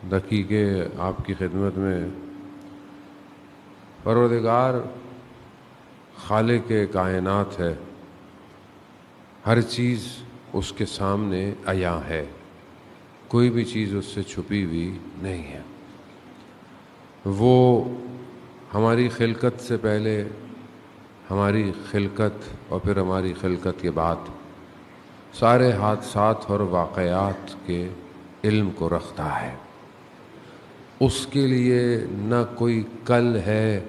دقیقے آپ کی خدمت میں پروردگار خالق کائنات ہے، ہر چیز اس کے سامنے عیاں ہے، کوئی بھی چیز اس سے چھپی ہوئی نہیں ہے۔ وہ ہماری خلقت سے پہلے، ہماری خلقت اور پھر ہماری خلقت کے بعد سارے حادثات اور واقعات کے علم کو رکھتا ہے۔ اس کے لیے نہ کوئی کل ہے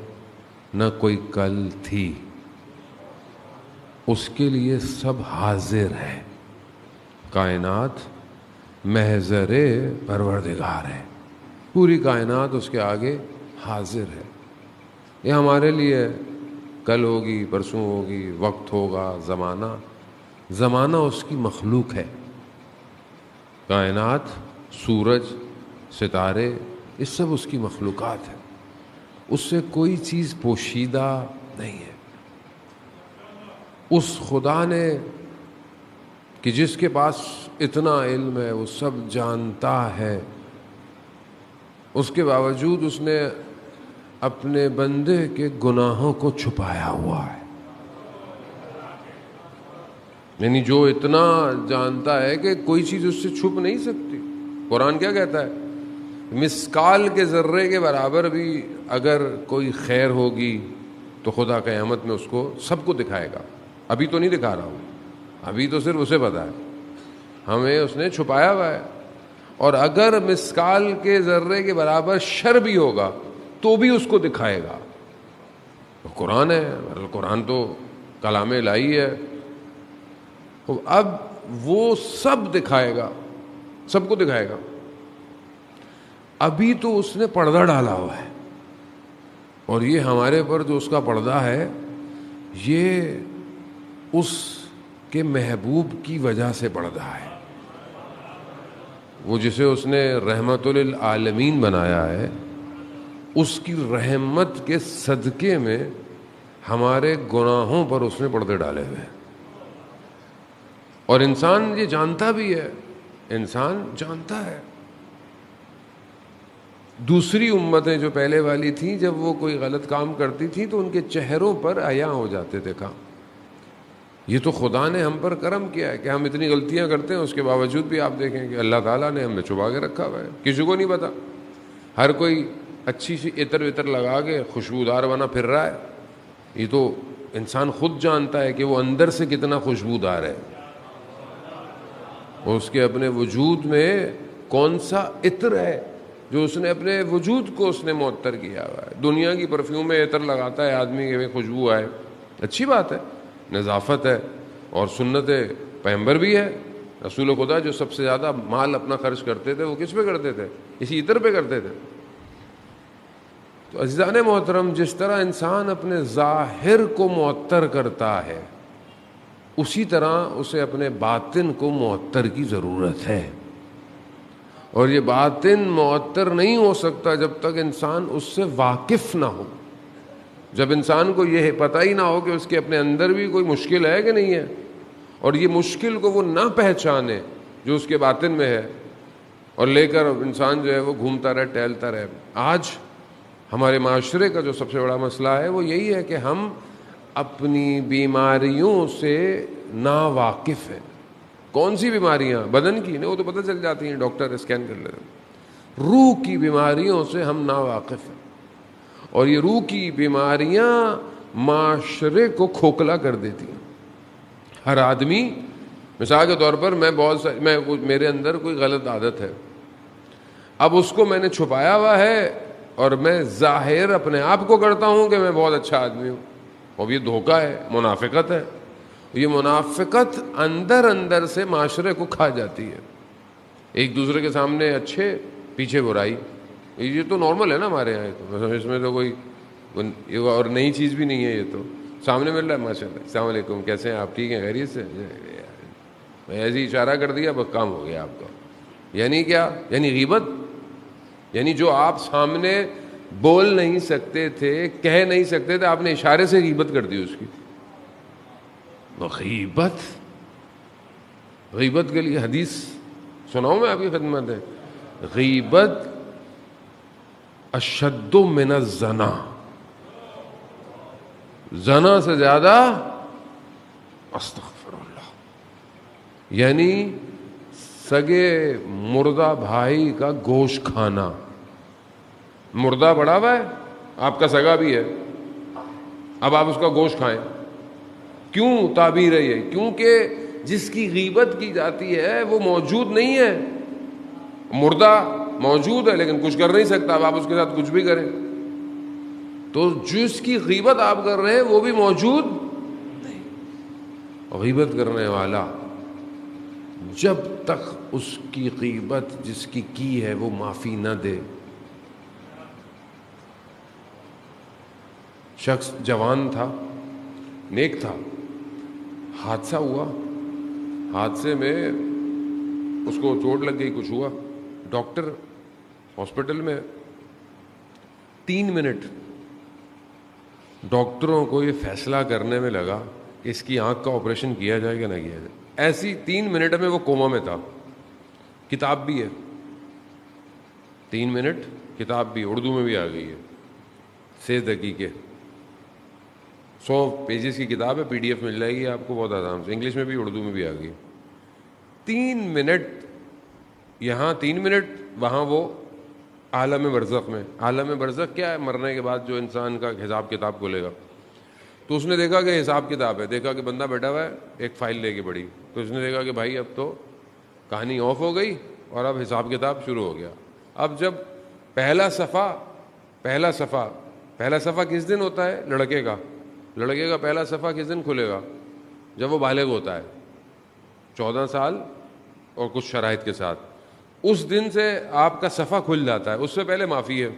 نہ کوئی کل تھی، اس کے لیے سب حاضر ہے۔ کائنات محضر پروردگار ہے، پوری کائنات اس کے آگے حاضر ہے۔ یہ ہمارے لیے کل ہوگی، پرسوں ہوگی، وقت ہوگا، زمانہ اس کی مخلوق ہے۔ کائنات، سورج، ستارے، یہ سب اس کی مخلوقات ہیں، اس سے کوئی چیز پوشیدہ نہیں ہے۔ اس خدا نے کہ جس کے پاس اتنا علم ہے، وہ سب جانتا ہے، اس کے باوجود اس نے اپنے بندے کے گناہوں کو چھپایا ہوا ہے۔ یعنی جو اتنا جانتا ہے کہ کوئی چیز اس سے چھپ نہیں سکتی۔ قرآن کیا کہتا ہے؟ مسکال کے ذرے کے برابر بھی اگر کوئی خیر ہوگی تو خدا قیامت میں اس کو سب کو دکھائے گا۔ ابھی تو نہیں دکھا رہا ہوں، ابھی تو صرف اسے پتا ہے، ہمیں اس نے چھپایا ہوا ہے۔ اور اگر مسکال کے ذرے کے برابر شر بھی ہوگا تو بھی اس کو دکھائے گا۔ قرآن ہے، قرآن تو کلام الہی ہے، اب وہ سب دکھائے گا، سب کو دکھائے گا۔ ابھی تو اس نے پردہ ڈالا ہوا ہے، اور یہ ہمارے پر جو اس کا پردہ ہے، یہ اس کے محبوب کی وجہ سے پردہ ہے۔ وہ جسے اس نے رحمت للعالمین بنایا ہے، اس کی رحمت کے صدقے میں ہمارے گناہوں پر اس نے پردے ڈالے ہوئے ہیں۔ اور انسان یہ جانتا بھی ہے، انسان جانتا ہے۔ دوسری امتیں جو پہلے والی تھیں، جب وہ کوئی غلط کام کرتی تھیں تو ان کے چہروں پر عیاں ہو جاتے تھے کام۔ یہ تو خدا نے ہم پر کرم کیا ہے کہ ہم اتنی غلطیاں کرتے ہیں، اس کے باوجود بھی آپ دیکھیں کہ اللہ تعالیٰ نے ہمیں چھپا کے رکھا ہوا ہے، کسی کو نہیں پتا۔ ہر کوئی اچھی سی عطر وطر لگا کے خوشبودار بنا پھر رہا ہے، یہ تو انسان خود جانتا ہے کہ وہ اندر سے کتنا خوشبودار ہے، اس کے اپنے وجود میں کون سا عطر ہے جو اس نے اپنے وجود کو اس نے معطر کیا ہوا ہے۔ دنیا کی پرفیوم میں عطر لگاتا ہے آدمی کہ خوشبو آئے، اچھی بات ہے، نظافت ہے، اور سنت پیغمبر بھی ہے۔ رسول خدا جو سب سے زیادہ مال اپنا خرچ کرتے تھے وہ کس پہ کرتے تھے؟ اسی عطر پہ کرتے تھے۔ تو عزیزان محترم، جس طرح انسان اپنے ظاہر کو معطر کرتا ہے، اسی طرح اسے اپنے باطن کو معطر کی ضرورت ہے۔ اور یہ باطن معطر نہیں ہو سکتا جب تک انسان اس سے واقف نہ ہو، جب انسان کو یہ پتہ ہی نہ ہو کہ اس کے اپنے اندر بھی کوئی مشکل ہے کہ نہیں ہے، اور یہ مشکل کو وہ نہ پہچانے جو اس کے باطن میں ہے، اور لے کر انسان جو ہے وہ گھومتا رہے، ٹہلتا رہے۔ آج ہمارے معاشرے کا جو سب سے بڑا مسئلہ ہے وہ یہی ہے کہ ہم اپنی بیماریوں سے ناواقف ہیں۔ کون سی بیماریاں؟ بدن کی نہیں، وہ تو پتہ چل جاتی ہیں، ڈاکٹر اسکین کر لیتے ہیں۔ روح کی بیماریوں سے ہم ناواقف ہیں، اور یہ روح کی بیماریاں معاشرے کو کھوکھلا کر دیتی ہیں۔ ہر آدمی، مثال کے طور پر میرے اندر کوئی غلط عادت ہے، اب اس کو میں نے چھپایا ہوا ہے، اور میں ظاہر اپنے آپ کو کرتا ہوں کہ میں بہت اچھا آدمی ہوں، اور یہ دھوکہ ہے، منافقت ہے۔ یہ منافقت اندر اندر سے معاشرے کو کھا جاتی ہے۔ ایک دوسرے کے سامنے اچھے، پیچھے برائی، یہ تو نارمل ہے نا ہمارے یہاں، اس میں تو کوئی اور نئی چیز بھی نہیں ہے۔ یہ تو سامنے مل رہا ہے، ماشاء اللہ، السلام علیکم، کیسے ہیں آپ؟ ٹھیک ہیں، خیریت سے؟ میں ایسے ہی اشارہ کر دیا، بس کام ہو گیا آپ کا۔ یعنی کیا؟ یعنی غیبت، یعنی جو آپ سامنے بول نہیں سکتے تھے، کہہ نہیں سکتے تھے، آپ نے اشارے سے غیبت کر دی اس کی۔ غیبت کے لیے حدیث سناؤں میں آپ کی خدمت ہے؟ غیبت اشد من الزنا، زنا سے زیادہ استغفر اللہ، یعنی سگے مردہ بھائی کا گوشت کھانا. مردہ پڑا ہوا ہے، آپ کا سگا بھی ہے، اب آپ اس کا گوشت کھائیں. کیوں تعبیر ہے یہ؟ کیونکہ جس کی غیبت کی جاتی ہے وہ موجود نہیں ہے. مردہ موجود ہے لیکن کچھ کر نہیں سکتا، اب آپ اس کے ساتھ کچھ بھی کریں. تو جس کی غیبت آپ کر رہے ہیں وہ بھی موجود نہیں. غیبت کرنے والا جب تک اس کی غیبت جس کی ہے وہ معافی نہ دے. شخص جوان تھا، نیک تھا، حادثہ ہوا، حادثے میں اس کو چوٹ لگ گئی، کچھ ہوا، ڈاکٹر ہاسپٹل میں 3 منٹ ڈاکٹروں کو یہ فیصلہ کرنے میں لگا کہ اس کی آنکھ کا آپریشن کیا جائے کہ نہ کیا جائے. ایسی 3 منٹ میں وہ کوما میں تھا. کتاب بھی ہے 3 منٹ، کتاب بھی اردو میں بھی آ گئی ہے، 6 دقیقے، 100 پیجز کی کتاب ہے، PDF مل جائے گی آپ کو بہت آرام سے، انگلش میں بھی اردو میں بھی آ گئی. 3 منٹ یہاں، 3 منٹ وہاں، وہ عالم برزخ میں. عالم برزخ کیا ہے؟ مرنے کے بعد جو انسان کا حساب کتاب کھلے گا. تو اس نے دیکھا کہ حساب کتاب ہے، دیکھا کہ بندہ بیٹھا ہوا ہے، ایک فائل لے کے پڑھی. تو اس نے دیکھا کہ بھائی اب تو کہانی آف ہو گئی اور اب حساب کتاب شروع ہو گیا. اب جب پہلا صفحہ کس دن ہوتا ہے؟ لڑکے کا پہلا صفحہ کس دن کھلے گا؟ جب وہ بالغ ہوتا ہے، 14 سال اور کچھ شرائط کے ساتھ. اس دن سے آپ کا صفحہ کھل جاتا ہے. اس سے پہلے معافی ہے،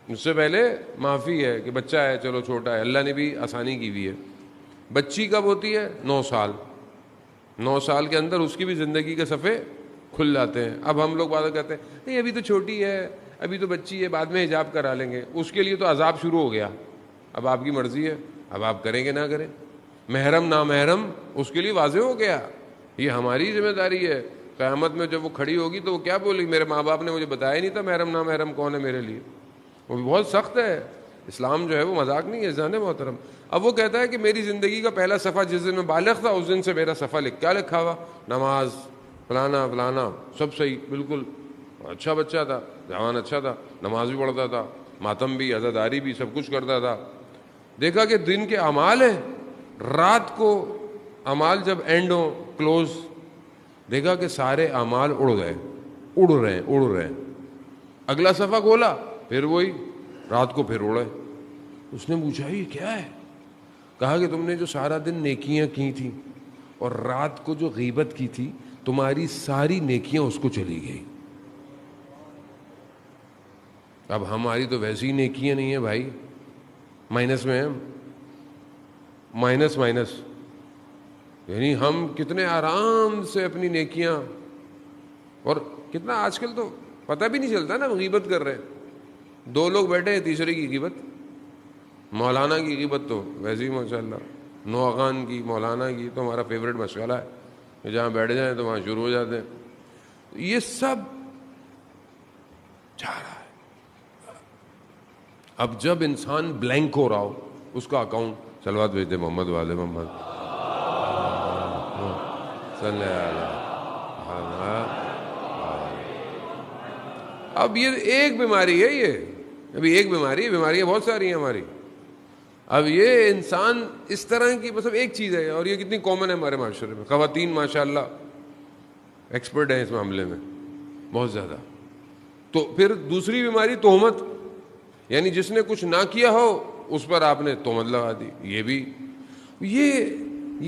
اس سے پہلے معافی ہے کہ بچہ ہے، چلو چھوٹا ہے، اللہ نے بھی آسانی کی ہوئی ہے. بچی کب ہوتی ہے؟ 9 سال. 9 سال کے اندر اس کی بھی زندگی کے صفحے کھل جاتے ہیں. اب ہم لوگ بات کہتے ہیں نہیں ابھی تو چھوٹی ہے، ابھی تو بچی ہے، بعد میں حجاب کرا لیں گے. اس کے لیے تو عذاب شروع ہو گیا. اب آپ کی مرضی ہے، اب آپ کریں گے نہ کریں. محرم نامحرم اس کے لیے واضح ہو گیا، یہ ہماری ذمہ داری ہے. قیامت میں جب وہ کھڑی ہوگی تو وہ کیا بولے گی؟ میرے ماں باپ نے مجھے بتایا نہیں تھا محرم نامحرم کون ہے میرے لیے. وہ بھی بہت سخت ہے. اسلام جو ہے وہ مذاق نہیں ہے جان محترم. اب وہ کہتا ہے کہ میری زندگی کا پہلا صفحہ جس دن میں بالغ تھا اس دن سے میرا صفحہ کیا لکھا ہوا؟ نماز، فلانا فلانا، سب صحیح، بالکل اچھا بچہ تھا، جوان اچھا تھا، نماز بھی پڑھتا تھا، ماتم بھی، عزاداری بھی، سب کچھ کرتا تھا. دیکھا کہ دن کے اعمال ہیں، رات کو اعمال جب اینڈ ہو، کلوز، دیکھا کہ سارے اعمال اڑ رہے ہیں. اگلا صفحہ کھولا، پھر وہی رات کو پھر اڑے. اس نے پوچھا یہ کیا ہے؟ کہا کہ تم نے جو سارا دن نیکیاں کی تھی اور رات کو جو غیبت کی تھی، تمہاری ساری نیکیاں اس کو چلی گئی. اب ہماری تو ویسی نیکیاں نہیں ہیں بھائی، مائنس میں ہیں، مائنس، یعنی ہم کتنے آرام سے اپنی نیکیاں، اور کتنا آج کل تو پتہ بھی نہیں چلتا نا غیبت کر رہے ہیں. 2 لوگ بیٹھے ہیں، تیسرے کی غیبت. مولانا کی غیبت تو ویسے ہی ماشاءاللہ، نوغان کی، مولانا کی تو ہمارا فیوریٹ مشغلہ ہے کہ جہاں بیٹھ جائیں تو وہاں شروع ہو جاتے ہیں. یہ سب جا رہا ہے. اب جب انسان بلینک ہو رہا ہو، اس کا اکاؤنٹ صلوات بھیج دے محمد والے محمد صلی اللہ. اب یہ ایک بیماری ہے، یہ ابھی ایک بیماری ہے، بیماریاں بہت ساری ہیں ہماری. اب یہ انسان اس طرح کی مطلب ایک چیز ہے، اور یہ کتنی کامن ہے ہمارے معاشرے میں. خواتین ماشاءاللہ ایکسپرٹ ہیں اس معاملے میں بہت زیادہ. تو پھر دوسری بیماری تہمت، یعنی جس نے کچھ نہ کیا ہو اس پر آپ نے تہمت لگا دی. یہ بھی یہ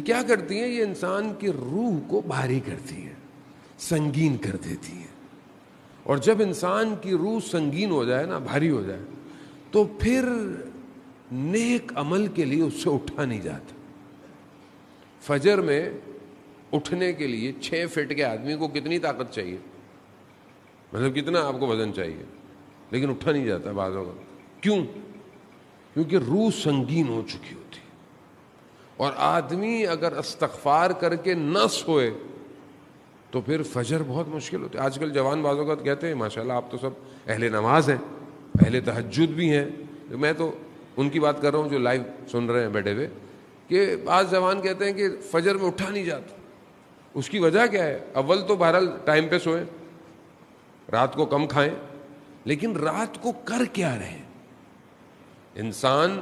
کیا کرتی ہیں؟ یہ انسان کی روح کو بھاری کرتی ہے، سنگین کر دیتی ہے. اور جب انسان کی روح سنگین ہو جائے نا، بھاری ہو جائے، تو پھر نیک عمل کے لیے اس سے اٹھا نہیں جاتا. فجر میں اٹھنے کے لیے 6 فٹ کے آدمی کو کتنی طاقت چاہیے؟ مطلب کتنا آپ کو وزن چاہیے؟ لیکن اٹھا نہیں جاتا بعضوں کا. کیوں؟ کیونکہ روح سنگین ہو چکی ہوتی. اور آدمی اگر استغفار کر کے نہ سوئے تو پھر فجر بہت مشکل ہوتی ہے. آج کل جوان بعض اوقات کہتے ہیں ماشاءاللہ آپ تو سب اہل نماز ہیں, اہل تہجد بھی ہیں. میں تو ان کی بات کر رہا ہوں جو لائیو سن رہے ہیں بیٹھے ہوئے, کہ بعض جوان کہتے ہیں کہ فجر میں اٹھا نہیں جاتا. اس کی وجہ کیا ہے؟ اول تو بہرحال ٹائم پہ سوئیں, رات کو کم کھائیں, لیکن رات کو کر کیا رہے ہیں؟ انسان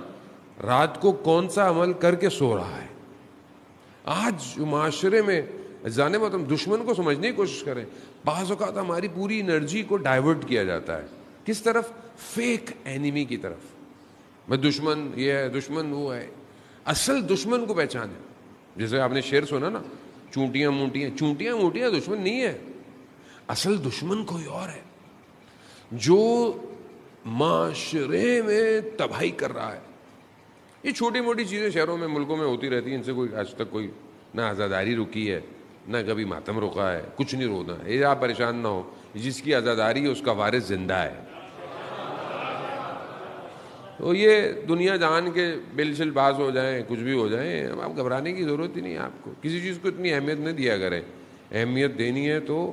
رات کو کون سا عمل کر کے سو رہا ہے؟ آج معاشرے میں جانے محترم دشمن کو سمجھنے کی کوشش کریں. بعض اوقات ہماری پوری انرجی کو ڈائیورٹ کیا جاتا ہے کس طرف؟ فیک اینیمی کی طرف. میں دشمن یہ ہے, دشمن وہ ہے. اصل دشمن کو پہچانے. جیسے آپ نے شعر سنا نا, چونٹیاں مونٹیاں, چونٹیاں مونٹیاں دشمن نہیں ہے. اصل دشمن کوئی اور ہے جو معاشرے میں تباہی کر رہا ہے. یہ چھوٹی موٹی چیزیں شہروں میں ملکوں میں ہوتی رہتی ہیں, ان سے کوئی آج تک کوئی نہ آزاداری رکی ہے نہ کبھی ماتم رکا ہے, کچھ نہیں رونا ہے. یہ آپ پریشان نہ ہو, جس کی آزاداری ہے اس کا وارث زندہ ہے. تو یہ دنیا جان کے بل شل باز ہو جائیں, کچھ بھی ہو جائیں, آپ گھبرانے کی ضرورت ہی نہیں ہے. آپ کو کسی چیز کو اتنی اہمیت نہ دیا کریں. اہمیت دینی ہے تو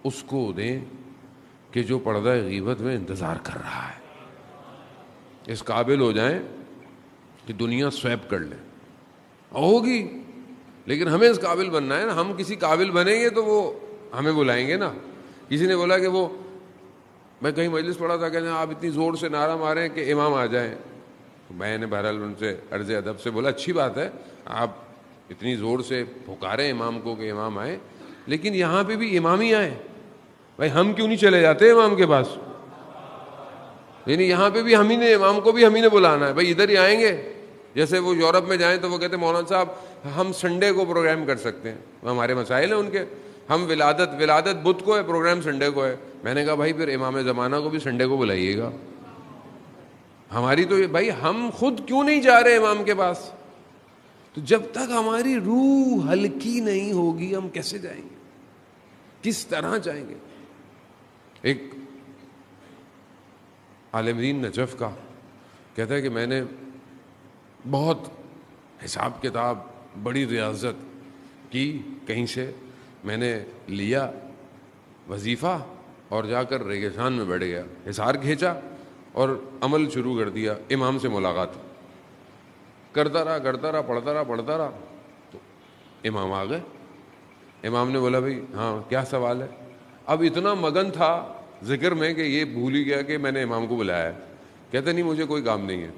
اس کو دیں کہ جو پردہ غیبت میں انتظار کر رہا ہے. اس قابل ہو جائیں کہ دنیا سویپ کر لیں. ہوگی, لیکن ہمیں اس قابل بننا ہے نا. ہم کسی قابل بنیں گے تو وہ ہمیں بلائیں گے نا. کسی نے بولا کہ وہ, میں کہیں مجلس پڑھا تھا, کہتے ہیں آپ اتنی زور سے نعرہ ماریں کہ امام آ جائیں. میں نے بہرحال ان سے عرض ادب سے بولا اچھی بات ہے, آپ اتنی زور سے پکاریں امام کو کہ امام آئے, لیکن یہاں پہ بھی امام ہی آئے. بھائی ہم کیوں نہیں چلے جاتے امام کے پاس؟ یعنی یہاں پہ بھی ہم ہی نے, امام کو بھی ہم ہی نے بلانا ہے. بھائی ادھر ہی آئیں گے. جیسے وہ یورپ میں جائیں تو وہ کہتے ہیں مولانا صاحب ہم سنڈے کو پروگرام کر سکتے ہیں, ہمارے مسائل ہیں ان کے. ہم ولادت بدھ کو ہے, پروگرام سنڈے کو ہے. میں نے کہا بھائی پھر امام زمانہ کو بھی سنڈے کو بلائیے گا. ہماری تو یہ, بھائی ہم خود کیوں نہیں جا رہے امام کے پاس؟ تو جب تک ہماری روح ہلکی نہیں ہوگی ہم کیسے جائیں گے, کس طرح جائیں گے؟ ایک عالم دین نجف کا کہتا ہے کہ میں نے بہت حساب کتاب, بڑی ریاضت کی, کہیں سے میں نے لیا وظیفہ اور جا کر ریگستان میں بیٹھ گیا, حصار کھینچا اور عمل شروع کر دیا. امام سے ملاقات کرتا رہا, پڑھتا رہا تو امام آ گئے. امام نے بولا بھائی ہاں کیا سوال ہے؟ اب اتنا مگن تھا ذکر میں کہ یہ بھول ہی گیا کہ میں نے امام کو بلایا ہے. کہتے نہیں مجھے کوئی کام نہیں ہے.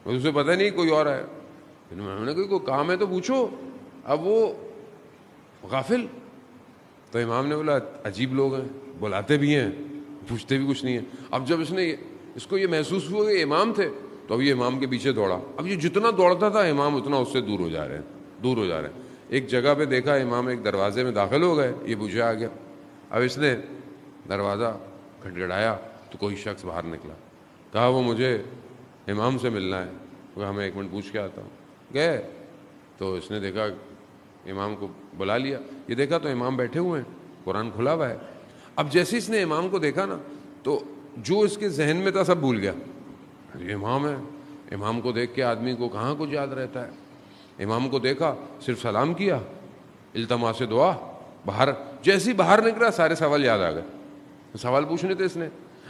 اسے پتہ نہیں کوئی اور ہے. میں نے کہا کوئی کام ہے تو پوچھو. اب وہ غافل. تو امام نے بولا عجیب لوگ ہیں, بلاتے بھی ہیں پوچھتے بھی کچھ نہیں ہے. اب جب اس کو یہ محسوس ہوا کہ امام تھے تو اب یہ امام کے پیچھے دوڑا. اب یہ جتنا دوڑتا تھا امام اتنا اس سے دور ہو جا رہے ہیں. ایک جگہ پہ دیکھا امام ایک دروازے میں داخل ہو گئے, یہ پوچھے آ گیا. اب اس نے دروازہ کھٹکھٹایا تو کوئی شخص باہر نکلا. کہا وہ مجھے امام سے ملنا ہے. کہا میں 1 منٹ پوچھ کے آتا ہوں. گئے تو اس نے دیکھا امام کو بلا لیا. یہ دیکھا تو امام بیٹھے ہوئے ہیں, قرآن کھلا ہوا ہے. اب جیسے اس نے امام کو دیکھا نا تو جو اس کے ذہن میں تھا سب بھول گیا. یہ امام ہے. امام کو دیکھ کے آدمی کو کہاں کچھ یاد رہتا ہے. امام کو دیکھا, صرف سلام کیا, التماس دعا, باہر. جیسے ہی باہر نکلا سارے سوال یاد آ گئے. سوال پوچھنے تھے اس نے.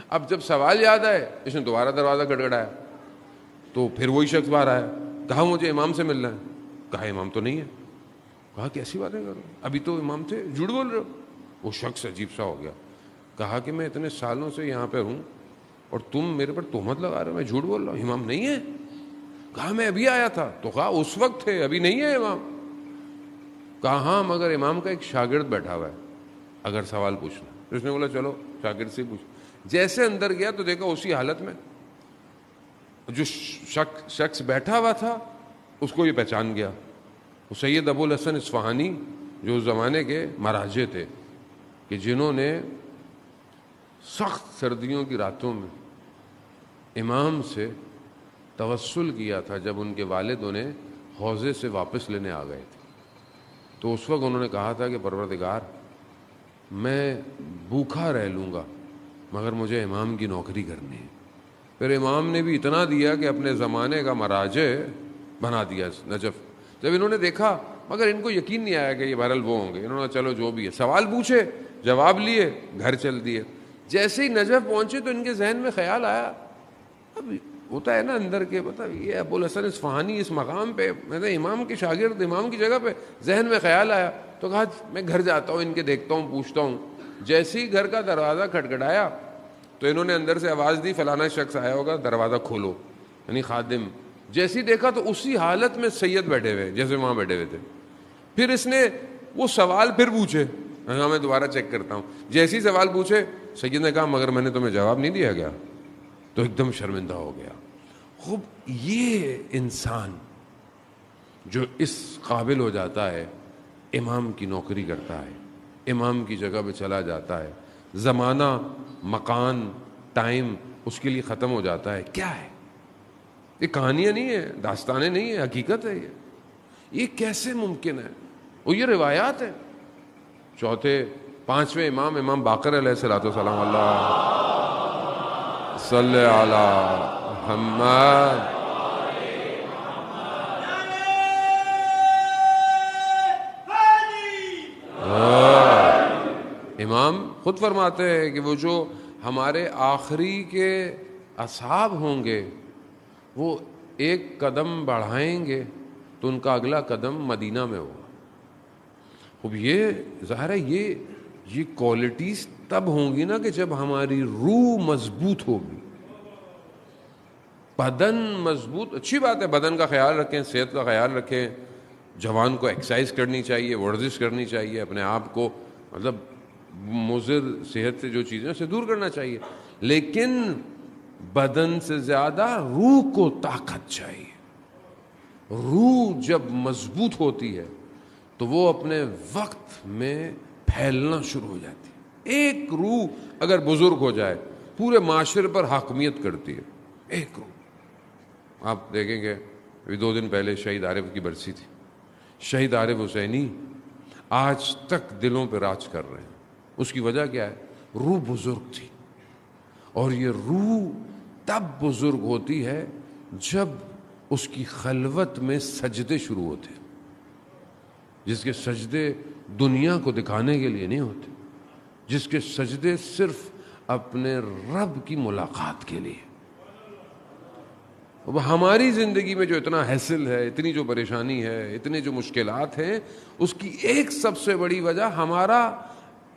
اب جب سوال یاد آئے اس نے دوبارہ دروازہ کھٹکھٹایا تو پھر وہی شخص باہر آیا. کہا مجھے امام سے ملنا ہے. کہا امام تو نہیں ہے. کہا کیسی باتیں کر رہے ہو, ابھی تو امام تھے, جھوٹ بول رہے ہو. وہ شخص عجیب سا ہو گیا. کہا کہ میں اتنے سالوں سے یہاں پہ ہوں اور تم میرے پر تہمت لگا رہے ہو, میں جھوٹ بول رہا ہوں, امام نہیں ہے. کہا میں ابھی آیا تھا. تو کہا اس وقت تھے, ابھی نہیں ہے امام. کہا ہاں مگر امام کا ایک شاگرد بیٹھا ہوا ہے, اگر سوال پوچھنا. اس نے بولا چلو شاگرد سے پوچھ. جیسے اندر گیا تو دیکھا اسی حالت میں جو شخص بیٹھا ہوا تھا اس کو یہ پہچان گیا. وہ سید ابو الحسن اصفہانی جو اس زمانے کے مراجع تھے کہ جنہوں نے سخت سردیوں کی راتوں میں امام سے توسل کیا تھا جب ان کے والد انہیں حوضے سے واپس لینے آ گئے تھے. تو اس وقت انہوں نے کہا تھا کہ پروردگار میں بھوکھا رہ لوں گا مگر مجھے امام کی نوکری کرنی ہے. پھر امام نے بھی اتنا دیا کہ اپنے زمانے کا مراجع بنا دیا نجف. جب انہوں نے دیکھا مگر ان کو یقین نہیں آیا کہ یہ بہرحال وہ ہوں گے. انہوں نے چلو جو بھی ہے, سوال پوچھے, جواب لیے, گھر چل دیے. جیسے ہی نجف پہنچے تو ان کے ذہن میں خیال آیا, اب ہوتا ہے نا اندر کے, پتہ یہ ابوالحسن اصفہانی اس مقام پہ, میں نے امام کے شاگرد, امام کی جگہ پہ, ذہن میں خیال آیا تو کہا میں گھر جاتا ہوں, ان کے دیکھتا ہوں, پوچھتا ہوں. جیسے ہی گھر کا دروازہ کھٹکھٹایا تو انہوں نے اندر سے آواز دی فلانا شخص آیا ہوگا, دروازہ کھولو, یعنی خادم. جیسے ہی دیکھا تو اسی حالت میں سید بیٹھے ہوئے جیسے وہاں بیٹھے ہوئے تھے. پھر اس نے وہ سوال پھر پوچھے, ہاں میں دوبارہ چیک کرتا ہوں. جیسے ہی سوال پوچھے, سید نے کہا مگر میں نے تمہیں جواب نہیں دیا گیا, تو ایک دم شرمندہ ہو گیا. خوب یہ انسان جو اس قابل ہو جاتا ہے, امام کی نوکری کرتا ہے, امام کی جگہ پہ چلا جاتا ہے, زمانہ, مکان, ٹائم اس کے لیے ختم ہو جاتا ہے. کیا ہے یہ؟ کہانیاں نہیں ہیں, داستانیں نہیں ہیں, حقیقت ہے. یہ کیسے ممکن ہے؟ وہ یہ روایات ہیں. چوتھے پانچویں امام باقر علیہ الصلوۃ والسلام, اللہ صلی علی محمد. امام خود فرماتے ہیں کہ وہ جو ہمارے آخری کے اصحاب ہوں گے وہ ایک قدم بڑھائیں گے تو ان کا اگلا قدم مدینہ میں ہوگا. اب یہ ظاہر ہے یہ کوالٹیز تب ہوں گی نا کہ جب ہماری روح مضبوط ہوگی, بدن مضبوط. اچھی بات ہے, بدن کا خیال رکھیں, صحت کا خیال رکھیں, جوان کو ایکسرسائز کرنی چاہیے, ورزش کرنی چاہیے, اپنے آپ کو مطلب مضر صحت سے جو چیزیں اسے دور کرنا چاہیے, لیکن بدن سے زیادہ روح کو طاقت چاہیے. روح جب مضبوط ہوتی ہے تو وہ اپنے وقت میں پھیلنا شروع ہو جاتی ہے. ایک روح اگر بزرگ ہو جائے پورے معاشرے پر حاکمیت کرتی ہے. ایک روح. آپ دیکھیں گے ابھی 2 دن پہلے شہید عارف کی برسی تھی. شہید عارف حسینی آج تک دلوں پہ راج کر رہے ہیں. اس کی وجہ کیا ہے؟ روح بزرگ تھی. اور یہ روح تب بزرگ ہوتی ہے جب اس کی خلوت میں سجدے شروع ہوتے ہیں, جس کے سجدے دنیا کو دکھانے کے لیے نہیں ہوتے, جس کے سجدے صرف اپنے رب کی ملاقات کے لیے. اب ہماری زندگی میں جو اتنا حاصل ہے, اتنی جو پریشانی ہے, اتنے جو مشکلات ہیں, اس کی ایک سب سے بڑی وجہ ہمارا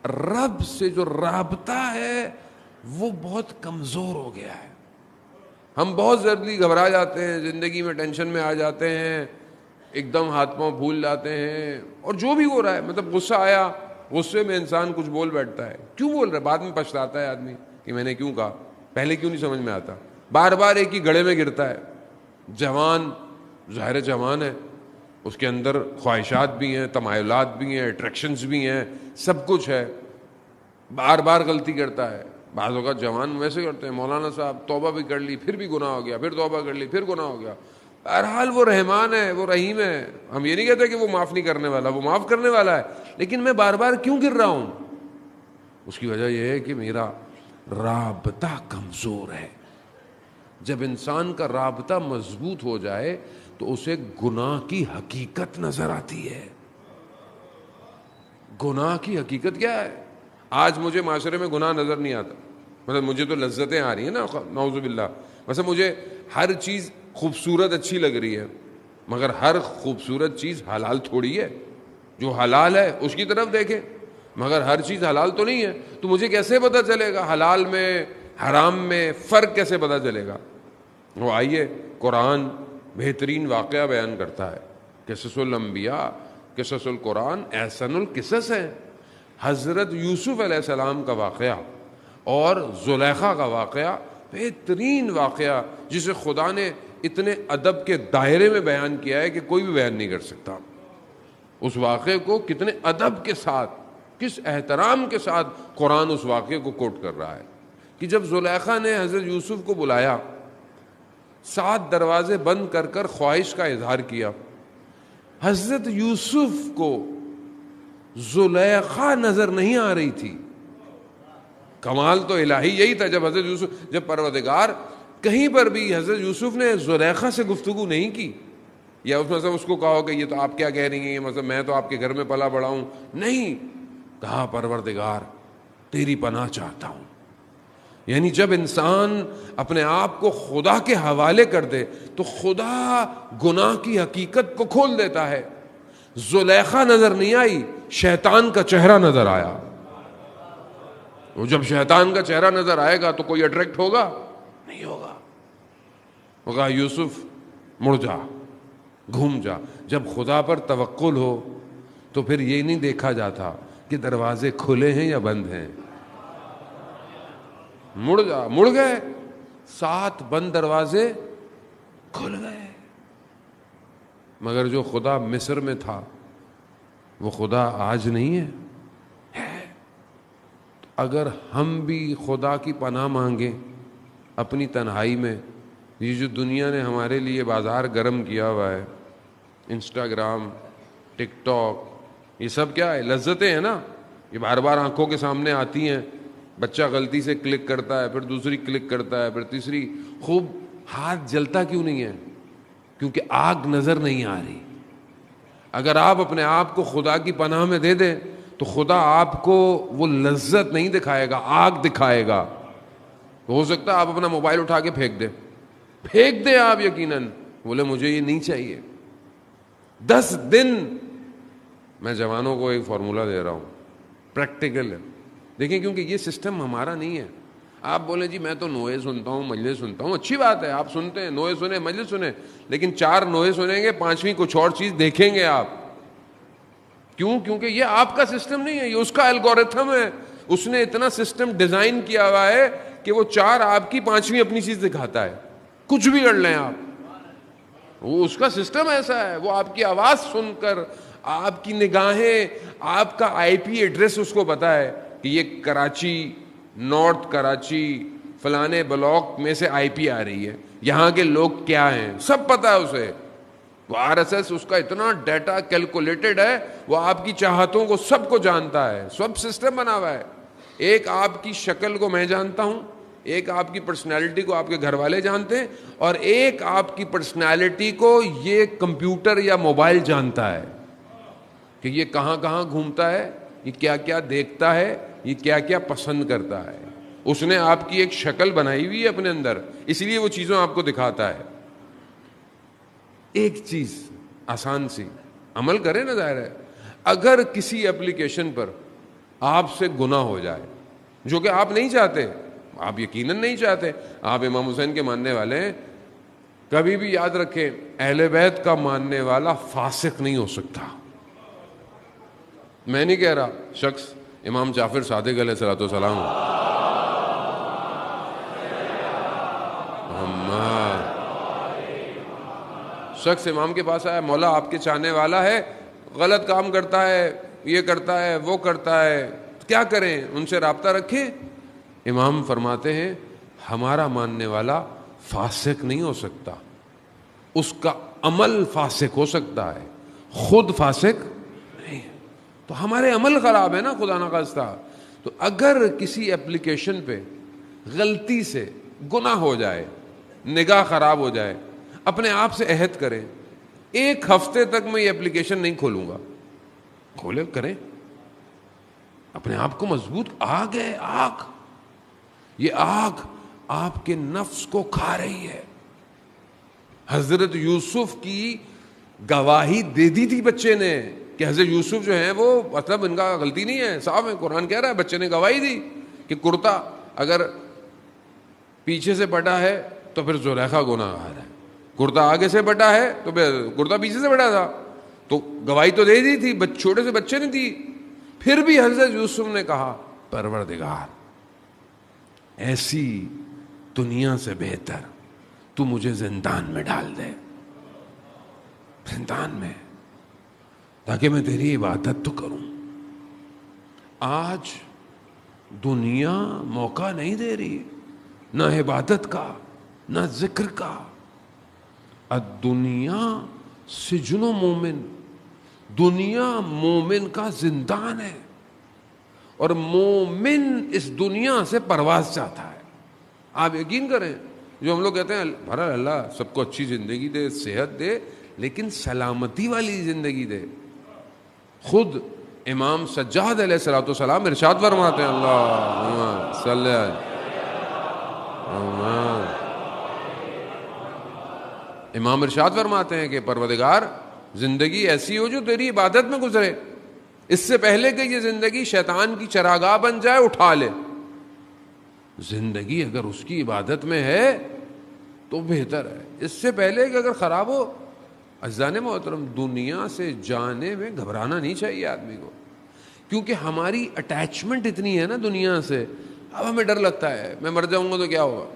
رب سے جو رابطہ ہے وہ بہت کمزور ہو گیا ہے. ہم بہت جلدی گھبرا جاتے ہیں, زندگی میں ٹینشن میں آ جاتے ہیں, ایک دم ہاتھ پاؤں پھول جاتے ہیں, اور جو بھی ہو رہا ہے مطلب غصہ آیا, غصے میں انسان کچھ بول بیٹھتا ہے. کیوں بول رہا ہے؟ بعد میں پچھتاتا ہے آدمی کہ میں نے کیوں کہا, پہلے کیوں نہیں سمجھ میں آتا. بار بار ایک ہی گڑھے میں گرتا ہے. جوان ظاہر جوان ہے, اس کے اندر خواہشات بھی ہیں, تمایلات بھی ہیں, اٹریکشنز بھی ہیں, سب کچھ ہے, بار بار غلطی کرتا ہے. بعض اوقات جوان ویسے کرتے ہیں, مولانا صاحب توبہ بھی کر لی پھر بھی گناہ ہو گیا, پھر توبہ کر لی پھر گناہ ہو گیا. بہرحال وہ رحمان ہے, وہ رحیم ہے. ہم یہ نہیں کہتے کہ وہ معاف نہیں کرنے والا, وہ معاف کرنے والا ہے, لیکن میں بار بار کیوں گر رہا ہوں؟ اس کی وجہ یہ ہے کہ میرا رابطہ کمزور ہے. جب انسان کا رابطہ مضبوط ہو جائے تو اسے گناہ کی حقیقت نظر آتی ہے. گناہ کی حقیقت کیا ہے؟ آج مجھے معاشرے میں گناہ نظر نہیں آتا. مطلب مجھے تو لذتیں آ رہی ہیں نا, نعوذ باللہ. ویسے مجھے ہر چیز خوبصورت اچھی لگ رہی ہے, مگر ہر خوبصورت چیز حلال تھوڑی ہے. جو حلال ہے اس کی طرف دیکھیں, مگر ہر چیز حلال تو نہیں ہے. تو مجھے کیسے پتہ چلے گا حلال میں حرام میں فرق کیسے پتہ چلے گا؟ وہ آئیے, قرآن بہترین واقعہ بیان کرتا ہے. قصص الانبیاء, قصص القرآن احسن القصص ہے. حضرت یوسف علیہ السلام کا واقعہ اور زلیخا کا واقعہ بہترین واقعہ, جسے خدا نے اتنے ادب کے دائرے میں بیان کیا ہے کہ کوئی بھی بیان نہیں کر سکتا. اس واقعے کو کتنے ادب کے ساتھ, کس احترام کے ساتھ قرآن اس واقعے کو کوٹ کر رہا ہے کہ جب زلیخا نے حضرت یوسف کو بلایا, 7 دروازے بند کر کر خواہش کا اظہار کیا. حضرت یوسف کو زلیخا نظر نہیں آ رہی تھی. کمال تو الہی یہی تھا جب حضرت یوسف, جب پروردگار کہیں پر بھی حضرت یوسف نے زلیخا سے گفتگو نہیں کی, یا اس مطلب اس کو کہو کہ یہ تو آپ کیا کہہ رہی ہیں، یہ مطلب میں تو آپ کے گھر میں پلا بڑا ہوں. نہیں، کہا پروردگار تیری پناہ چاہتا ہوں. یعنی جب انسان اپنے آپ کو خدا کے حوالے کر دے تو خدا گناہ کی حقیقت کو کھول دیتا ہے. زلیخا نظر نہیں آئی، شیطان کا چہرہ نظر آیا. وہ جب شیطان کا چہرہ نظر آئے گا تو کوئی اٹریکٹ ہوگا نہیں ہوگا. وہ کہا یوسف مڑ جا، گھوم جا. جب خدا پر توکل ہو تو پھر یہ نہیں دیکھا جاتا کہ دروازے کھلے ہیں یا بند ہیں. مڑ جا، مڑ گئے، 7 بند دروازے کھل گئے. مگر جو خدا مصر میں تھا وہ خدا آج نہیں ہے. اگر ہم بھی خدا کی پناہ مانگیں اپنی تنہائی میں، یہ جو دنیا نے ہمارے لیے بازار گرم کیا ہوا ہے، انسٹاگرام، ٹک ٹاک، یہ سب کیا ہے؟ لذتیں ہیں نا. یہ بار بار آنکھوں کے سامنے آتی ہیں. بچہ غلطی سے کلک کرتا ہے، پھر دوسری کلک کرتا ہے، پھر تیسری. خوب ہاتھ جلتا کیوں نہیں ہے؟ کیونکہ آگ نظر نہیں آ رہی. اگر آپ اپنے آپ کو خدا کی پناہ میں دے دیں تو خدا آپ کو وہ لذت نہیں دکھائے گا، آگ دکھائے گا. ہو سکتا ہے آپ اپنا موبائل اٹھا کے پھینک دیں آپ یقیناً، بولے مجھے یہ نہیں چاہیے. 10 دن میں جوانوں کو ایک فارمولہ دے رہا ہوں، پریکٹیکل ہے. دیکھیں کیونکہ یہ سسٹم ہمارا نہیں ہے. آپ بولیں جی میں تو نوئے سنتا ہوں، مجلس سنتا ہوں، اچھی بات ہے، آپ سنتے ہیں، نوئے سنیں، مجلس سنیں، لیکن 4 نوئے سنیں گے، 5ویں کچھ اور چیز دیکھیں گے آپ. کیوں؟ کیونکہ یہ آپ کا سسٹم نہیں ہے، یہ اس کا الگورتھم ہے. اس نے اتنا سسٹم ڈیزائن کیا ہوا ہے کہ وہ 4 آپ کی، 5ویں اپنی چیز دکھاتا ہے. کچھ بھی کر لیں آپ، وہ اس کا سسٹم ایسا ہے. وہ آپ کی آواز سن کر، آپ کی نگاہیں، آپ کا آئی پی ایڈریس اس کو پتا ہے کہ یہ کراچی، نارتھ کراچی فلانے بلاک میں سے آئی پی آ رہی ہے، یہاں کے لوگ کیا ہیں سب پتا ہے اسے. وہ آر ایس ایس اس کا اتنا ڈیٹا کیلکولیٹڈ ہے، وہ آپ کی چاہتوں کو سب کو جانتا ہے. سب سسٹم بنا ہوا ہے. ایک آپ کی شکل کو میں جانتا ہوں، ایک آپ کی پرسنالٹی کو آپ کے گھر والے جانتے ہیں، اور ایک آپ کی پرسنالٹی کو یہ کمپیوٹر یا موبائل جانتا ہے کہ یہ کہاں کہاں گھومتا ہے، یہ کیا کیا دیکھتا ہے، یہ کیا کیا پسند کرتا ہے. اس نے آپ کی ایک شکل بنائی ہوئی ہے اپنے اندر، اس لیے وہ چیزوں آپ کو دکھاتا ہے. ایک چیز آسان سی عمل کریں نا. ظاہر ہے اگر کسی اپلیکیشن پر آپ سے گناہ ہو جائے جو کہ آپ نہیں چاہتے، آپ یقیناً نہیں چاہتے، آپ امام حسین کے ماننے والے ہیں، کبھی بھی یاد رکھیں اہل بیت کا ماننے والا فاسق نہیں ہو سکتا. میں نہیں کہہ رہا شخص امام جعفر صادق علیہ الصلوۃ والسلام شخص امام کے پاس آیا، مولا آپ کے چاہنے والا ہے، غلط کام کرتا ہے، یہ کرتا ہے، وہ کرتا ہے، کیا کریں؟ ان سے رابطہ رکھیں. امام فرماتے ہیں ہمارا ماننے والا فاسق نہیں ہو سکتا، اس کا عمل فاسق ہو سکتا ہے، خود فاسق نہیں. تو ہمارے عمل خراب ہے نا خدا نخواستہ. تو اگر کسی اپلیکیشن پہ غلطی سے گناہ ہو جائے، نگاہ خراب ہو جائے، اپنے آپ سے عہد کریں 1 ہفتے تک میں یہ اپلیکیشن نہیں کھولوں گا. کھولے کریں، اپنے آپ کو مضبوط. آگ ہے، آگ، یہ آگ آپ کے نفس کو کھا رہی ہے. حضرت یوسف کی گواہی دے دی تھی بچے نے کہ حضرت یوسف جو ہیں وہ مطلب ان کا غلطی نہیں ہے، صاحب ہے، قرآن کہہ رہا ہے. بچے نے گواہی دی کہ کرتا اگر پیچھے سے پٹا ہے تو پھر زلیخا گناہ گار ہے، کرتا آگے سے پٹا ہے تو پھر کرتا پیچھے سے پٹا تھا. تو گواہی تو دے دی تھی، چھوٹے سے بچے نے دی. پھر بھی حضرت یوسف نے کہا پروردگار ایسی دنیا سے بہتر تو مجھے زندان میں ڈال دے، زندان میں، تاکہ میں تیری عبادت تو کروں. آج دنیا موقع نہیں دے رہی، نہ عبادت کا، نہ ذکر کا. الدنیا سجن مومن، دنیا مومن کا زندان ہے، اور مومن اس دنیا سے پرواز چاہتا ہے. آپ یقین کریں جو ہم لوگ کہتے ہیں بھرا اللہ سب کو اچھی زندگی دے، صحت دے، لیکن سلامتی والی زندگی دے. خود امام سجاد علیہ الصلوۃ والسلام ارشاد فرماتے ہیں اللہم صلی امام ارشاد فرماتے ہیں کہ پروردگار زندگی ایسی ہو جو تیری عبادت میں گزرے، اس سے پہلے کہ یہ زندگی شیطان کی چراگاہ بن جائے اٹھا لے. زندگی اگر اس کی عبادت میں ہے تو بہتر ہے، اس سے پہلے کہ اگر خراب ہو. عزیزان محترم، دنیا سے جانے میں گھبرانا نہیں چاہیے آدمی کو، کیونکہ ہماری اٹیچمنٹ اتنی ہے نا دنیا سے. اب ہمیں ڈر لگتا ہے میں مر جاؤں گا تو کیا ہوگا.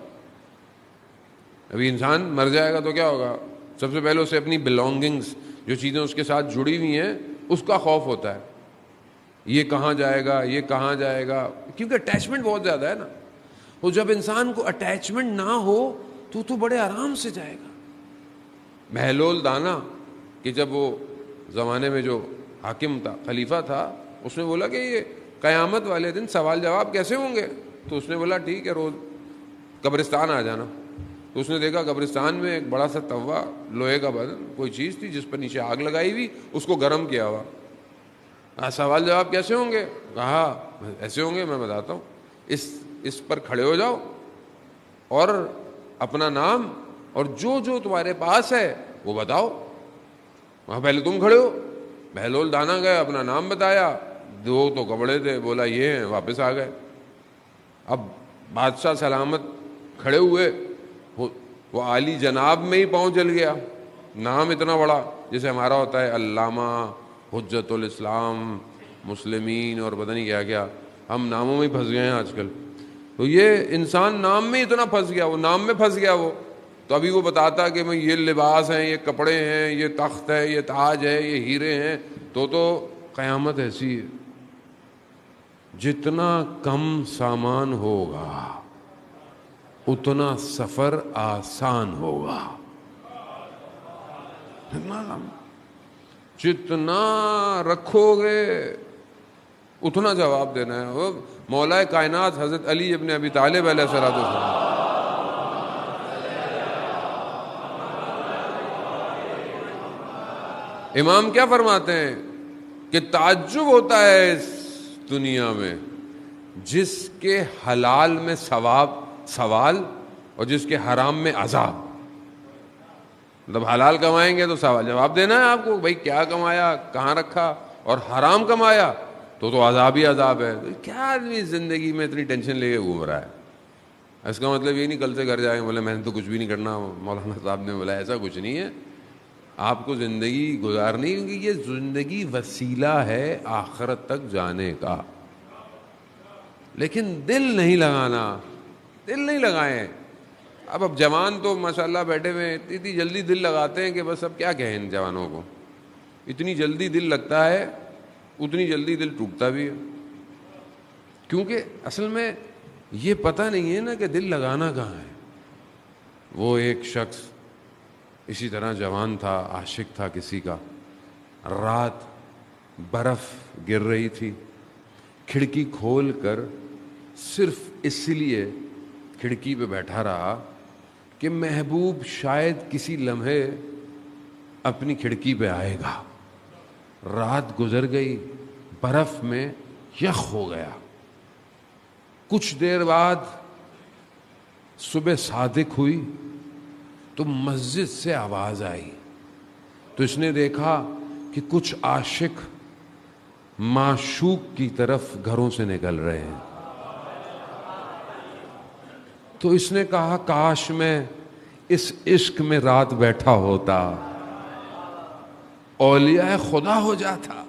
ابھی انسان مر جائے گا تو کیا ہوگا، سب سے پہلے اسے اپنی بلونگنگز، جو چیزیں اس کے ساتھ جڑی ہوئی ہیں، اس کا خوف ہوتا ہے. یہ کہاں جائے گا، یہ کہاں جائے گا، کیونکہ اٹیچمنٹ بہت زیادہ ہے نا. اور جب انسان کو اٹیچمنٹ نہ ہو تو بڑے آرام سے جائے گا. بہلول دانا کہ جب وہ زمانے میں جو حاکم تھا، خلیفہ تھا، اس نے بولا کہ یہ قیامت والے دن سوال جواب کیسے ہوں گے. تو اس نے بولا ٹھیک ہے، روز قبرستان آ جانا. تو اس نے دیکھا قبرستان میں ایک بڑا سا توا، لوہے کا برتن، کوئی چیز تھی جس پر نیچے آگ لگائی ہوئی، اس کو گرم کیا ہوا. سوال جواب کیسے ہوں گے؟ کہا ایسے ہوں گے، میں بتاتا ہوں. اس پر کھڑے ہو جاؤ اور اپنا نام اور جو تمہارے پاس ہے وہ بتاؤ. وہاں پہلے تم کھڑے ہو. بہلول دانا گئے، اپنا نام بتایا. 2 تو کپڑے تھے، بولا یہ ہیں، واپس آ گئے. اب بادشاہ سلامت کھڑے ہوئے، وہ عالی جناب میں ہی پاؤں چل گیا. نام اتنا بڑا، جیسے ہمارا ہوتا ہے علامہ، حجت الاسلام، مسلمین اور پتہ نہیں کیا کیا. ہم ناموں میں ہی پھنس گئے ہیں آج کل. تو یہ انسان نام میں اتنا پھنس گیا، وہ نام میں پھنس گیا. وہ تو ابھی وہ بتاتا کہ میں یہ لباس ہیں، یہ کپڑے ہیں، یہ تخت ہے، یہ تاج ہے، یہ ہیرے ہیں. تو قیامت ایسی ہے، جتنا کم سامان ہوگا اتنا سفر آسان ہوگا. جتنا رکھو گے اتنا جواب دینا ہے. وہ مولا کائنات حضرت علی ابن ابی طالب علیہ السلام، امام کیا فرماتے ہیں کہ تعجب ہوتا ہے اس دنیا میں جس کے حلال میں سوال اور جس کے حرام میں عذاب. مطلب حلال کمائیں گے تو سوال جواب دینا ہے آپ کو، بھائی کیا کمایا، کہاں رکھا. اور حرام کمایا تو عذاب ہی عذاب ہے. تو کیا آدمی زندگی میں اتنی ٹینشن لے کے گھوم رہا ہے. اس کا مطلب یہ نہیں کل سے گھر جائیں بولے میں نے تو کچھ بھی نہیں کرنا. مولانا صاحب نے بولا ایسا کچھ نہیں ہے. آپ کو زندگی گزارنی، کیونکہ یہ زندگی وسیلہ ہے آخرت تک جانے کا. لیکن دل نہیں لگانا، دل نہیں لگائیں. اب جوان تو ماشاءاللہ بیٹھے ہوئے اتنی جلدی دل لگاتے ہیں کہ بس اب کیا کہیں ان جوانوں کو. اتنی جلدی دل لگتا ہے اتنی جلدی دل ٹوٹتا بھی ہے، کیونکہ اصل میں یہ پتہ نہیں ہے نا کہ دل لگانا کہاں ہے. وہ ایک شخص اسی طرح جوان تھا، عاشق تھا کسی کا. رات برف گر رہی تھی، کھڑکی کھول کر صرف اس لیے کھڑکی پہ بیٹھا رہا کہ محبوب شاید کسی لمحے اپنی کھڑکی پہ آئے گا. رات گزر گئی، برف میں یخ ہو گیا. کچھ دیر بعد صبح صادق ہوئی تو مسجد سے آواز آئی. تو اس نے دیکھا کہ کچھ عاشق معشوق کی طرف گھروں سے نکل رہے ہیں. تو اس نے کہا کاش میں اس عشق میں رات بیٹھا ہوتا، اولیاء خدا ہو جاتا.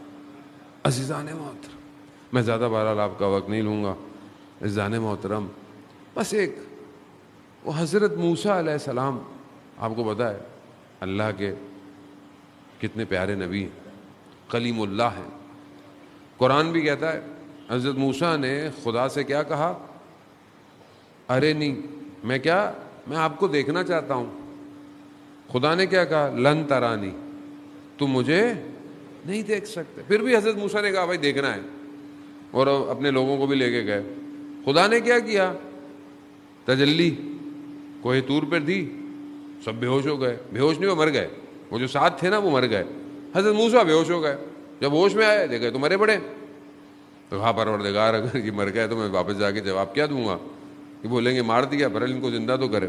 عزیزان محترم، میں زیادہ بہرحال آپ کا وقت نہیں لوں گا. عزیزان محترم، بس ایک وہ حضرت موسیٰ علیہ السلام، آپ کو پتہ ہے اللہ کے کتنے پیارے نبی ہیں، کلیم اللہ ہیں. قرآن بھی کہتا ہے حضرت موسیٰ نے خدا سے کیا کہا، ارے نہیں میں آپ کو دیکھنا چاہتا ہوں. خدا نے کیا کہا، لن ترانی، تم مجھے نہیں دیکھ سکتے. پھر بھی حضرت موسیٰ نے کہا بھائی دیکھنا ہے، اور اپنے لوگوں کو بھی لے کے گئے. خدا نے کیا کیا، تجلی کوہ طور پر دی، سب بے ہوش ہو گئے. بے ہوش نہیں، وہ مر گئے. وہ جو ساتھ تھے نا وہ مر گئے. حضرت موسیٰ بے ہوش ہو گئے. جب ہوش میں آئے دیکھے تو مرے پڑے. تو کہا پروردگار اگر یہ مر گئے تو میں واپس جا کے جواب کیا دوں گا؟ کہ بولیں گے مار دیا، پر ان کو زندہ تو کرے.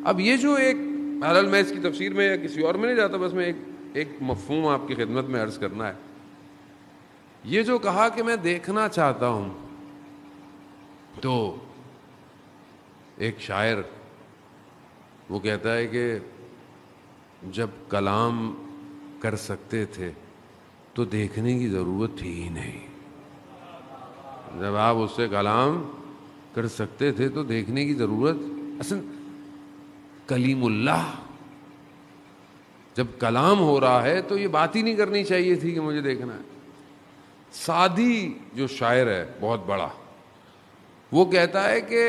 اب یہ جو ایک بہرحال میں اس کی تفسیر میں یا کسی اور میں نہیں جاتا، بس میں ایک مفہوم آپ کی خدمت میں عرض کرنا ہے. یہ جو کہا کہ میں دیکھنا چاہتا ہوں، تو ایک شاعر وہ کہتا ہے کہ جب کلام کر سکتے تھے تو دیکھنے کی ضرورت تھی ہی نہیں. جب آپ اس سے کلام کر سکتے تھے تو دیکھنے کی ضرورت، اصل کلیم اللہ جب کلام ہو رہا ہے تو یہ بات ہی نہیں کرنی چاہیے تھی کہ مجھے دیکھنا ہے. سعدی جو شاعر ہے بہت بڑا، وہ کہتا ہے کہ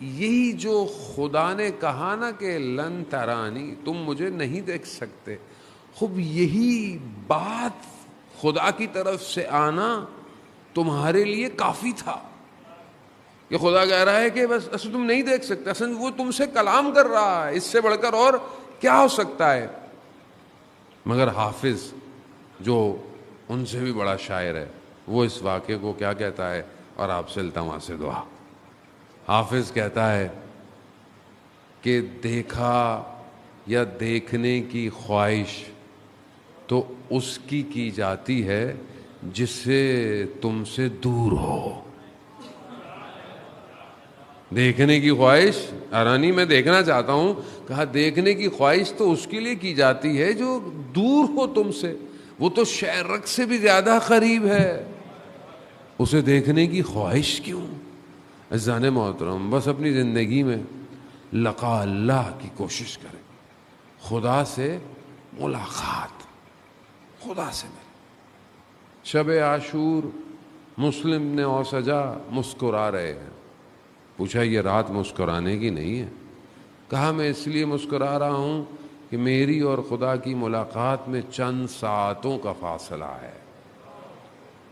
یہی جو خدا نے کہا نا کہ لن ترانی، تم مجھے نہیں دیکھ سکتے، خوب یہی بات خدا کی طرف سے آنا تمہارے لیے کافی تھا. کہ خدا کہہ رہا ہے کہ بس اصل تم نہیں دیکھ سکتے، اصل وہ تم سے کلام کر رہا ہے، اس سے بڑھ کر اور کیا ہو سکتا ہے. مگر حافظ جو ان سے بھی بڑا شاعر ہے، وہ اس واقعے کو کیا کہتا ہے، اور آپ سے التماس دعا. حافظ کہتا ہے کہ دیکھا یا دیکھنے کی خواہش تو اس کی جاتی ہے جس سے تم سے دور ہو. دیکھنے کی خواہش، ارانی میں دیکھنا چاہتا ہوں، کہا دیکھنے کی خواہش تو اس کے لیے کی جاتی ہے جو دور ہو تم سے. وہ تو شہرک سے بھی زیادہ قریب ہے، اسے دیکھنے کی خواہش کیوں؟ عزیزان محترم، بس اپنی زندگی میں لقاء اللہ کی کوشش کریں، خدا سے ملاقات، خدا سے ملیں. شب عاشور مسلم نے اوسجا مسکرا رہے ہیں. پوچھا یہ رات مسکرانے کی نہیں ہے؟ کہا میں اس لیے مسکرا رہا ہوں کہ میری اور خدا کی ملاقات میں چند ساعتوں کا فاصلہ ہے.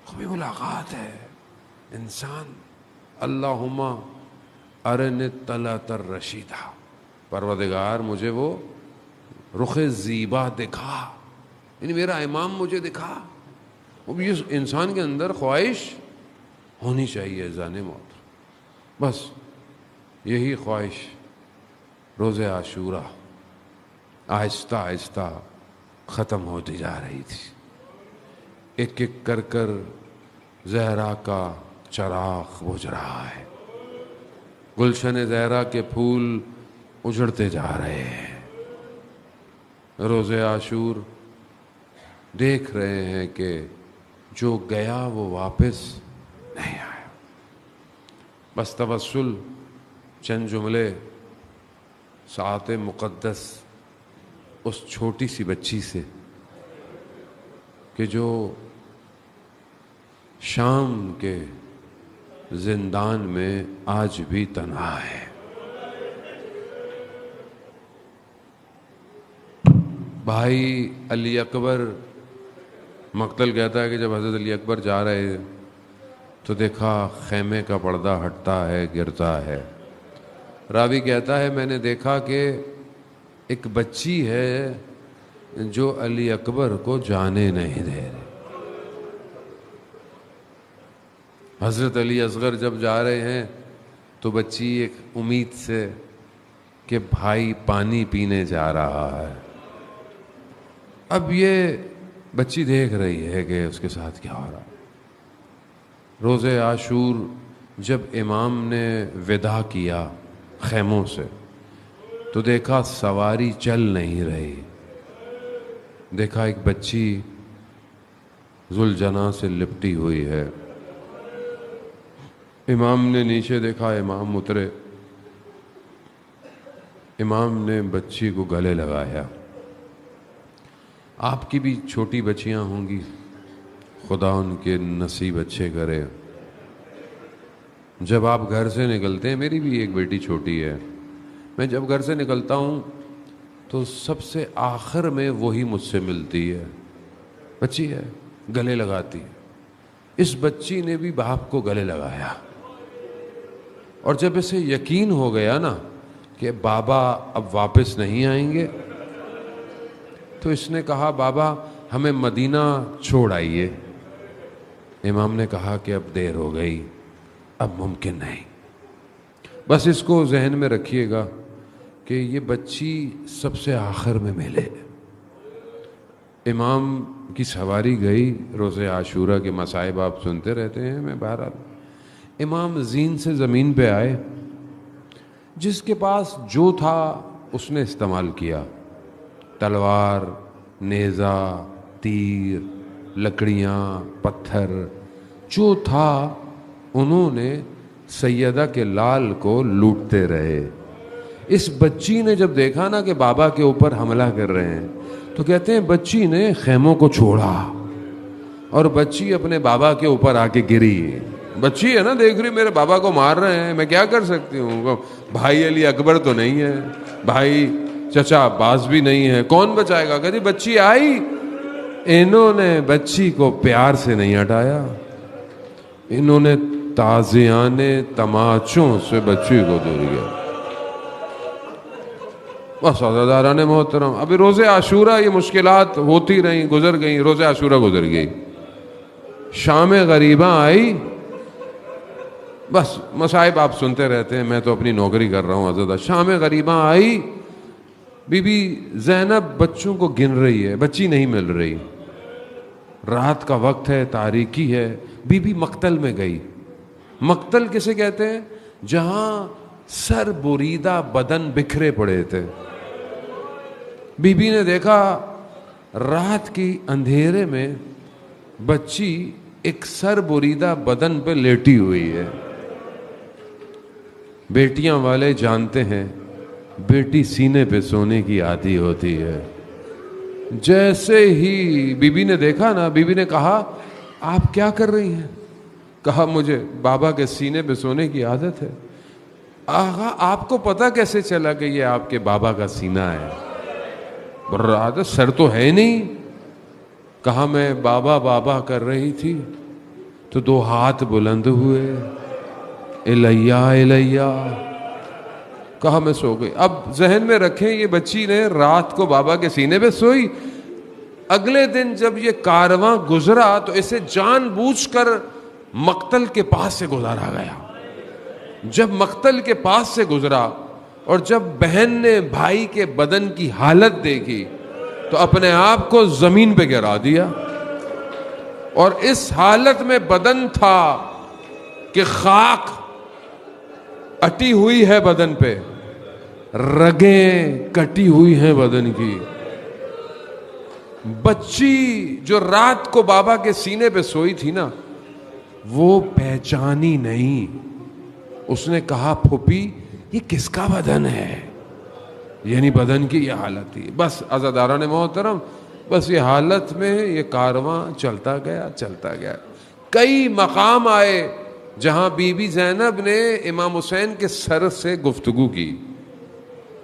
کوئی ملاقات ہے. انسان اللہم ارن طلعت الرشیدہ، پروردگار مجھے وہ رخ زیبا دکھا، یعنی میرا امام مجھے دکھا. وہ بھی انسان کے اندر خواہش ہونی چاہیے جانے موت. بس یہی خواہش روز عاشورہ آہستہ آہستہ ختم ہوتی جا رہی تھی. ایک ایک کر کر زہرا کا چراغ بجھ رہا ہے، گلشن زہرا کے پھول اجڑتے جا رہے ہیں. روز عاشور دیکھ رہے ہیں کہ جو گیا وہ واپس نہیں آیا. بس توسل چند جملے ساعت مقدس اس چھوٹی سی بچی سے کہ جو شام کے زندان میں آج بھی تنہا ہے. بھائی علی اکبر، مقتل کہتا ہے کہ جب حضرت علی اکبر جا رہے ہیں تو دیکھا خیمے کا پردہ ہٹتا ہے، گرتا ہے. راوی کہتا ہے میں نے دیکھا کہ ایک بچی ہے جو علی اکبر کو جانے نہیں دے رہی. حضرت علی اصغر جب جا رہے ہیں تو بچی ایک امید سے کہ بھائی پانی پینے جا رہا ہے. اب یہ بچی دیکھ رہی ہے کہ اس کے ساتھ کیا ہو رہا. روز عاشور جب امام نے وداع کیا خیموں سے تو دیکھا سواری چل نہیں رہی. دیکھا ایک بچی ذوالجناح سے لپٹی ہوئی ہے. امام نے نیچے دیکھا، امام اترے، امام نے بچی کو گلے لگایا. آپ کی بھی چھوٹی بچیاں ہوں گی، خدا ان کے نصیب اچھے کرے. جب آپ گھر سے نکلتے ہیں، میری بھی ایک بیٹی چھوٹی ہے، میں جب گھر سے نکلتا ہوں تو سب سے آخر میں وہی مجھ سے ملتی ہے. بچی ہے، گلے لگاتی ہے. اس بچی نے بھی باپ کو گلے لگایا، اور جب اسے یقین ہو گیا نا کہ بابا اب واپس نہیں آئیں گے تو اس نے کہا بابا ہمیں مدینہ چھوڑ آئیے. امام نے کہا کہ اب دیر ہو گئی، اب ممکن نہیں. بس اس کو ذہن میں رکھیے گا کہ یہ بچی سب سے آخر میں ملے. امام کی سواری گئی. روز عاشورہ کے مصائب آپ سنتے رہتے ہیں. میں بہرحال امام زین سے زمین پہ آئے. جس کے پاس جو تھا اس نے استعمال کیا. تلوار، نیزہ، تیر، لکڑیاں، پتھر، جو تھا انہوں نے سیدہ کے لال کو لوٹتے رہے. اس بچی نے جب دیکھا نا کہ بابا کے اوپر حملہ کر رہے ہیں تو کہتے ہیں بچی نے خیموں کو چھوڑا اور بچی اپنے بابا کے اوپر آ کے گری. بچی ہے نا، دیکھ رہی میرے بابا کو مار رہے ہیں، میں کیا کر سکتی ہوں. بھائی علی اکبر تو نہیں ہے، بھائی چچا عباس بھی نہیں ہے، کون بچائے گا. کہتی بچی آئی. انہوں نے بچی کو پیار سے نہیں ہٹایا، انہوں نے تازیانے تماچوں سے بچی کو دور کیا. بس عزاداران محترم، ابھی روز عاشورہ یہ مشکلات ہوتی رہیں، گزر گئیں. روز عاشورہ گزر گئی، شام غریباں آئی. بس مصائب آپ سنتے رہتے ہیں، میں تو اپنی نوکری کر رہا ہوں عزادہ. شام غریباں آئی، بی بی زینب بچوں کو گن رہی ہے، بچی نہیں مل رہی. رات کا وقت ہے، تاریکی ہے. بی بی مقتل میں گئی. مقتل کسے کہتے ہیں؟ جہاں سر بریدہ بدن بکھرے پڑے تھے. بی بی نے دیکھا رات کی اندھیرے میں بچی ایک سر بریدہ بدن پہ لیٹی ہوئی ہے. بیٹیاں والے جانتے ہیں بیٹی سینے پہ سونے کی عادی ہوتی ہے. جیسے ہی بی بی نے دیکھا نا، بی بی نے کہا آپ کیا کر رہی ہیں؟ کہا مجھے بابا کے سینے پہ سونے کی عادت ہے. آغا آپ کو پتہ کیسے چلا کہ یہ آپ کے بابا کا سینہ ہے؟ عادت سر تو ہے نہیں. کہا میں بابا بابا کر رہی تھی تو دو ہاتھ بلند ہوئے، الیہ الیہ. کہا میں سو گئی. اب ذہن میں رکھیں یہ بچی نے رات کو بابا کے سینے پہ سوئی. اگلے دن جب یہ کارواں گزرا تو اسے جان بوجھ کر مقتل کے پاس سے گزارا گیا. جب مقتل کے پاس سے گزرا اور جب بہن نے بھائی کے بدن کی حالت دیکھی تو اپنے آپ کو زمین پہ گرا دیا. اور اس حالت میں بدن تھا کہ خاک اٹی ہوئی ہے بدن پہ، رگیں کٹی ہوئی ہیں بدن کی. بچی جو رات کو بابا کے سینے پہ سوئی تھی نا، وہ پہچانی نہیں. اس نے کہا پھوپھی یہ کس کا بدن ہے؟ یعنی بدن کی یہ حالت تھی. بس عزاداران محترم، بس یہ حالت میں یہ کارواں چلتا گیا چلتا گیا. کئی مقام آئے جہاں بی بی زینب نے امام حسین کے سر سے گفتگو کی.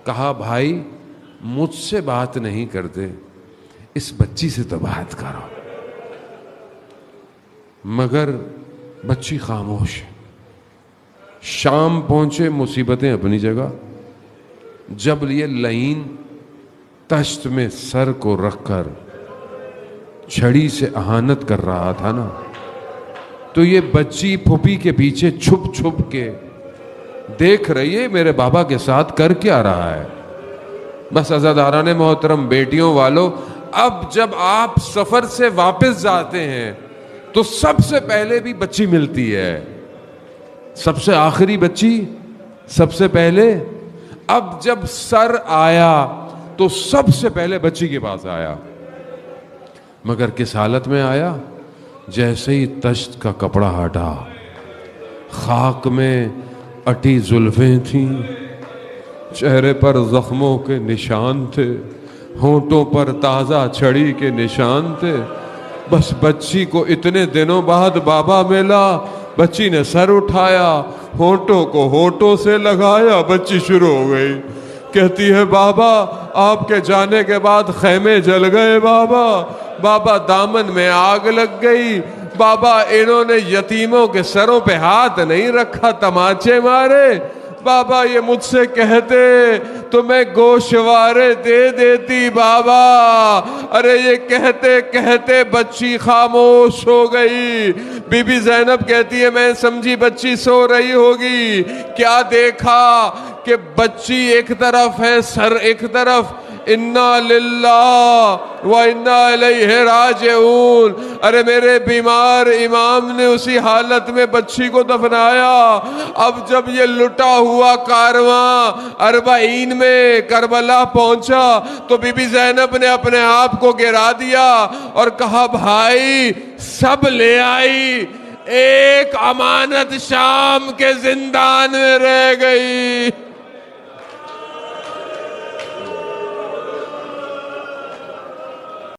کہا بھائی مجھ سے بات نہیں کرتے، اس بچی سے تو بات کرو. مگر بچی خاموش. شام پہنچے، مصیبتیں اپنی جگہ. جب یہ لعین تشت میں سر کو رکھ کر چھڑی سے اہانت کر رہا تھا نا، تو یہ بچی پھوپھی کے پیچھے چھپ چھپ کے دیکھ رہی ہے میرے بابا کے ساتھ کر کیا رہا ہے. بس عزاداران محترم، بیٹیوں والو، اب جب آپ سفر سے واپس جاتے ہیں تو سب سے پہلے بھی بچی ملتی ہے. سب سے آخری بچی، سب سے پہلے. اب جب سر آیا تو سب سے پہلے بچی کے پاس آیا. مگر کس حالت میں آیا؟ جیسے ہی تشت کا کپڑا ہٹا، خاک میں اٹی زلفیں تھیں، چہرے پر زخموں کے نشان تھے، ہونٹوں پر تازہ چھڑی کے نشان تھے. بس بچی کو اتنے دنوں بعد بابا ملا. بچی نے سر اٹھایا، ہونٹوں کو ہونٹوں سے لگایا. بچی شروع ہو گئی، کہتی ہے بابا آپ کے جانے کے بعد خیمے جل گئے. بابا دامن میں آگ لگ گئی. بابا انہوں نے یتیموں کے سروں پہ ہاتھ نہیں رکھا، تماچے مارے. بابا یہ مجھ سے کہتے تو میں گوشوارے دے دیتی بابا. ارے یہ کہتے کہتے بچی خاموش ہو گئی. بی بی زینب کہتی ہے میں سمجھی بچی سو رہی ہوگی. کیا دیکھا کہ بچی ایک طرف ہے، سر ایک طرف. انا للہ و انا الیہ راجعون. ارے میرے بیمار امام نے اسی حالت میں بچی کو دفنایا. اب جب یہ لٹا ہوا کارواں 40 میں کربلا پہنچا تو بی بی زینب نے اپنے آپ کو گرا دیا اور کہا بھائی سب لے آئی، ایک امانت شام کے زندان میں رہ گئی.